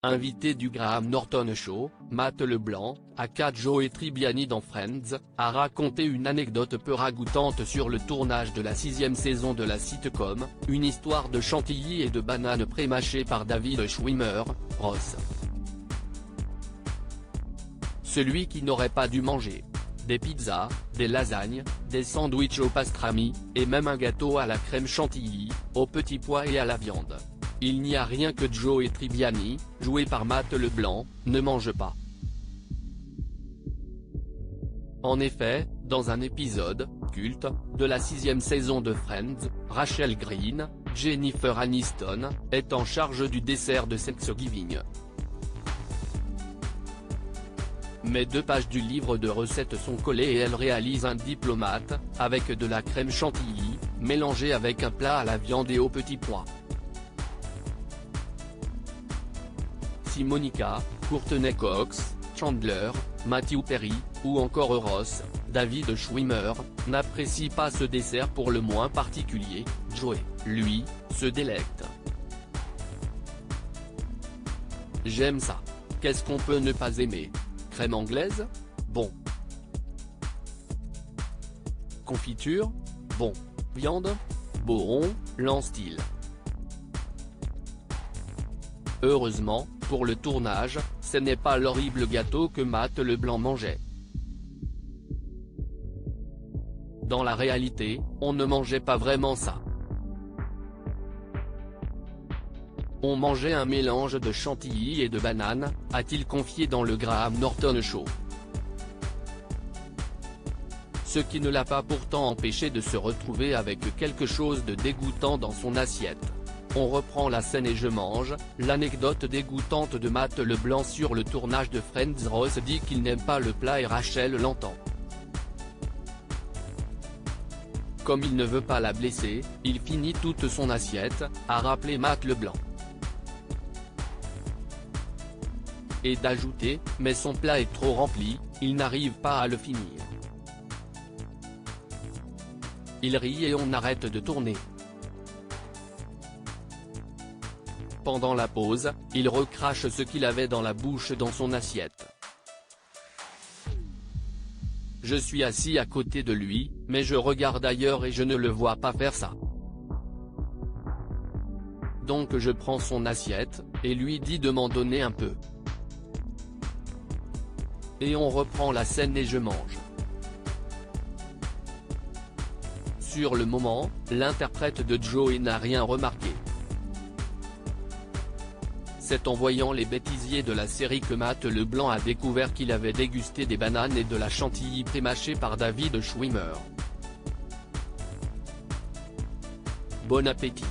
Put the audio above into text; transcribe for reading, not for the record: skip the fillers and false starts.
Invité du Graham Norton Show, Matt LeBlanc, aka Joey Tribbiani dans Friends, a raconté une anecdote peu ragoûtante sur le tournage de la 6e saison de la sitcom, une histoire de chantilly et de bananes pré-mâchées par David Schwimmer, Ross. Celui qui n'aurait pas dû manger des pizzas, des lasagnes, des sandwichs au pastrami, et même un gâteau à la crème chantilly, aux petits pois et à la viande. Il n'y a rien que Joey Tribbiani, joué par Matt LeBlanc, ne mange pas. En effet, dans un épisode culte de la 6e saison de Friends, Rachel Green, Jennifer Aniston, est en charge du dessert de Thanksgiving. Mais 2 pages du livre de recettes sont collées et elle réalise un diplomate, avec de la crème chantilly, mélangée avec un plat à la viande et aux petits pois. Si Monica, Courtney Cox, Chandler, Matthew Perry, ou encore Ross, David Schwimmer, n'apprécient pas ce dessert pour le moins particulier, Joey, lui, se délecte. J'aime ça. Qu'est-ce qu'on peut ne pas aimer? Crème anglaise? Bon. Confiture? Bon. Viande? Boron, lance-t-il. Heureusement, pour le tournage, ce n'est pas l'horrible gâteau que Matt LeBlanc mangeait. Dans la réalité, on ne mangeait pas vraiment ça. On mangeait un mélange de chantilly et de bananes, a-t-il confié dans le Graham Norton Show. Ce qui ne l'a pas pourtant empêché de se retrouver avec quelque chose de dégoûtant dans son assiette. On reprend la scène et je mange. L'anecdote dégoûtante de Matt LeBlanc sur le tournage de Friends. Ross dit qu'il n'aime pas le plat et Rachel l'entend. Comme il ne veut pas la blesser, il finit toute son assiette, a rappelé Matt LeBlanc. Et d'ajouter, mais son plat est trop rempli, il n'arrive pas à le finir. Il rit et on arrête de tourner. Pendant la pause, il recrache ce qu'il avait dans la bouche dans son assiette. Je suis assis à côté de lui, mais je regarde ailleurs et je ne le vois pas faire ça. Donc je prends son assiette, et lui dis de m'en donner un peu. Et on reprend la scène et je mange. Sur le moment, l'interprète de Joey n'a rien remarqué. C'est en voyant les bêtisiers de la série que Matt LeBlanc a découvert qu'il avait dégusté des bananes et de la chantilly pré-mâchée par David Schwimmer. Bon appétit.